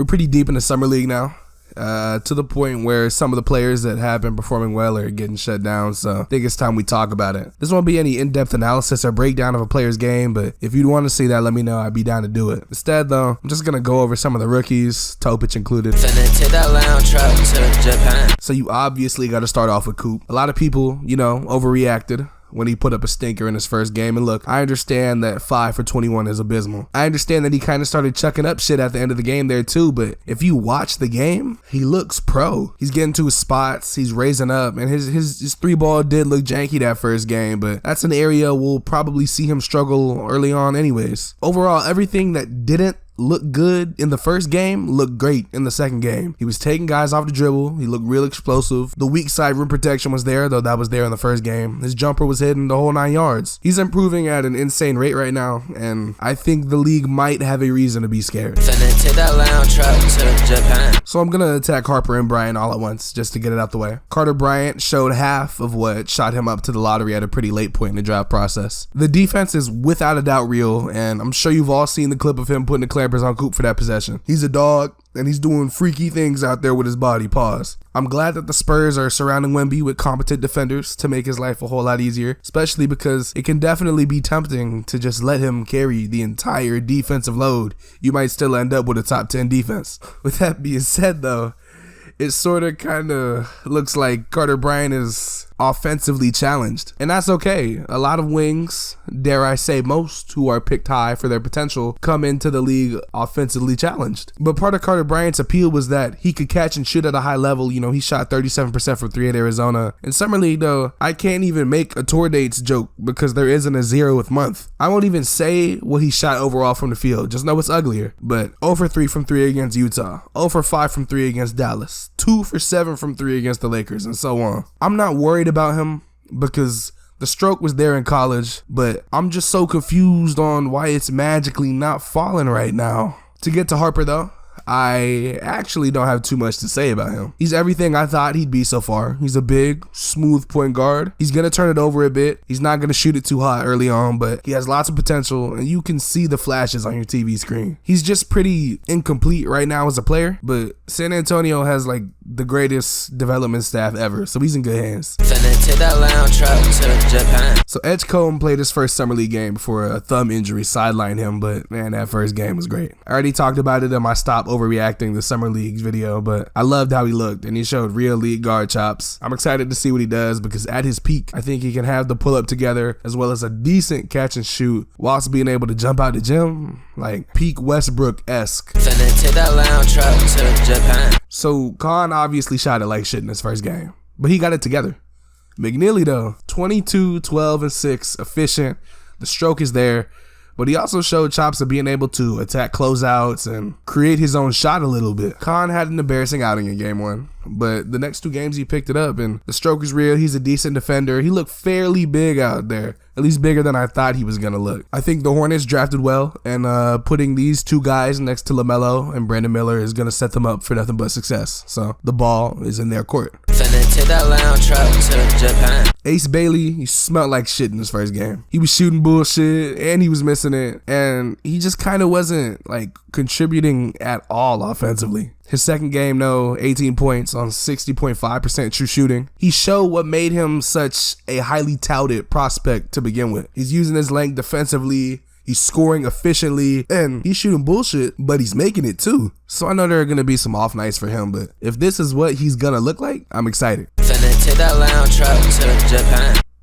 We're pretty deep in the summer league now. To the point where some of the players that have been performing well are getting shut down, so I think it's time we talk about it. This won't be any in-depth analysis or breakdown of a player's game, but if you'd want to see that, let me know. I'd be down to do it. Instead, though, I'm just gonna go over some of the rookies, Topich included. So you obviously got to start off with Coupe. A lot of people, overreacted when he put up a stinker in his first game. And look, I understand that 5 for 21 is abysmal. I understand that he kind of started chucking up shit at the end of the game there too, but if you watch the game, he looks pro. He's getting to his spots, he's raising up, and his 3-ball did look janky that first game, but that's an area we'll probably see him struggle early on anyways. Overall, everything that didn't look good in the first game looked great in the second game. He was taking guys off the dribble. He looked real explosive. The weak side rim protection was there, though that was there in the first game. His jumper was hitting the whole 9 yards. He's improving at an insane rate right now, and I think the league might have a reason to be scared. So I'm gonna attack Harper and Bryant all at once just to get it out the way. Carter Bryant showed half of what shot him up to the lottery at a pretty late point in the draft process. The defense is without a doubt real, and I'm sure you've all seen the clip of him putting the clampers on Coupe for that possession. He's a dog, and he's doing freaky things out there with his body. Pause. I'm glad that the Spurs are surrounding Wemby with competent defenders to make his life a whole lot easier, especially because it can definitely be tempting to just let him carry the entire defensive load. You might still end up with a top 10 defense. With that being said, though, it sort of kind of looks like Carter Bryant is offensively challenged, and that's okay. A lot of wings, dare I say most, who are picked high for their potential come into the league offensively challenged. But part of Carter Bryant's appeal was that he could catch and shoot at a high level. He shot 37% from 3 at Arizona. In summer league, though, I can't even make a tour dates joke because there isn't a 0th month. I won't even say what he shot overall from the field, just know it's uglier. But 0 for 3 from 3 against Utah, 0 for 5 from 3 against Dallas, 2 for 7 from 3 against the Lakers, and so on. I'm not worried about him because the stroke was there in college, but I'm just so confused on why it's magically not falling right now. To get to Harper, though, I actually don't have too much to say about him. He's everything I thought he'd be so far. He's a big, smooth point guard. He's going to turn it over a bit. He's not going to shoot it too hot early on, but he has lots of potential, and you can see the flashes on your TV screen. He's just pretty incomplete right now as a player, but San Antonio has like the greatest development staff ever, so he's in good hands. So Edgecomb played his first summer league game before a thumb injury sidelined him, but man, that first game was great. I already talked about it in my Stop Overreacting the Summer Leagues video, but I loved how he looked, and he showed real league guard chops. I'm excited to see what he does because at his peak, I think he can have the pull-up together as well as a decent catch and shoot whilst being able to jump out the gym, like peak Westbrook-esque. So Khan obviously shot it like shit in his first game, but he got it together. McNeely, though, 22, 12, and 6, efficient. The stroke is there, but he also showed chops of being able to attack closeouts and create his own shot a little bit. Khan had an embarrassing outing in game 1, but the next 2 games he picked it up, and the stroke is real. He's a decent defender. He looked fairly big out there, at least bigger than I thought he was going to look. I think the Hornets drafted well, and putting these 2 guys next to LaMelo and Brandon Miller is going to set them up for nothing but success. So the ball is in their court. Ace Bailey, he smelled like shit in his first game. He was shooting bullshit and he was missing it, and he just kind of wasn't like contributing at all offensively. His second game, though, 18 points on 60.5% true shooting. He showed what made him such a highly touted prospect to begin with. He's using his length defensively, he's scoring efficiently, and he's shooting bullshit, but he's making it too. So I know there are going to be some off nights for him, but if this is what he's going to look like, I'm excited.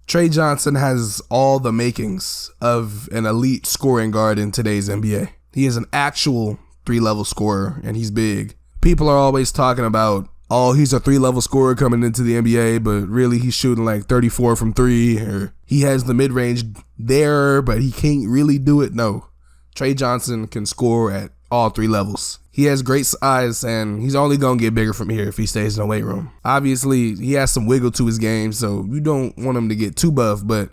Trey Johnson has all the makings of an elite scoring guard in today's NBA. He is an actual 3-level scorer, and he's big. People are always talking about, oh, he's a 3-level scorer coming into the NBA, but really he's shooting like 34 from 3, or he has the mid-range there, but he can't really do it. No, Trey Johnson can score at all 3 levels. He has great size, and he's only going to get bigger from here if he stays in the weight room. Obviously, he has some wiggle to his game, so you don't want him to get too buff, but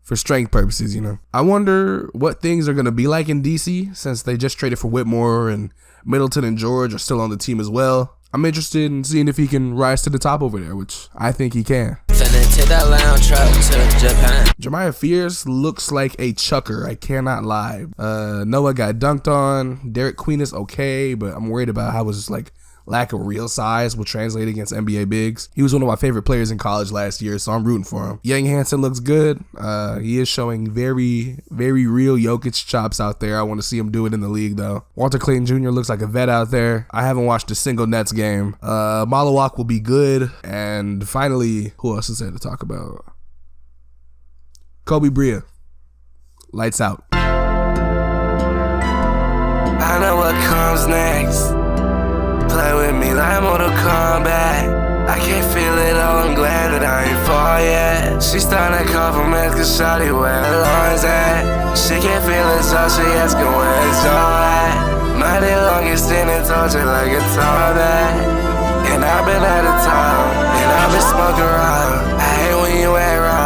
for strength purposes, I wonder what things are going to be like in DC since they just traded for Whitmore and Middleton and George are still on the team as well. I'm interested in seeing if he can rise to the top over there, which I think he can. Finna take that lounge truck to Japan. Jemiah Fears looks like a chucker, I cannot lie. Noah got dunked on. Derek Queen is okay, but I'm worried about how his lack of real size will translate against NBA bigs. He was one of my favorite players in college last year, so I'm rooting for him. Yang Hansen looks good. He is showing very, very real Jokic chops out there. I want to see him do it in the league, though. Walter Clayton Jr. looks like a vet out there. I haven't watched a single Nets game. Malawak will be good. And finally, who else is there to talk about? Kobe Bryant. Lights out. I know what comes next. Play with me like Mortal Kombat. I can't feel it all, I'm glad that I ain't fall yet. She starting to compliment cause shawty where her lawns at. She can't feel it so she asking where it's all at. Mighty long extended torture like a tall back. And I've been out of town, and I've been smoking around. I hate when you act wrong.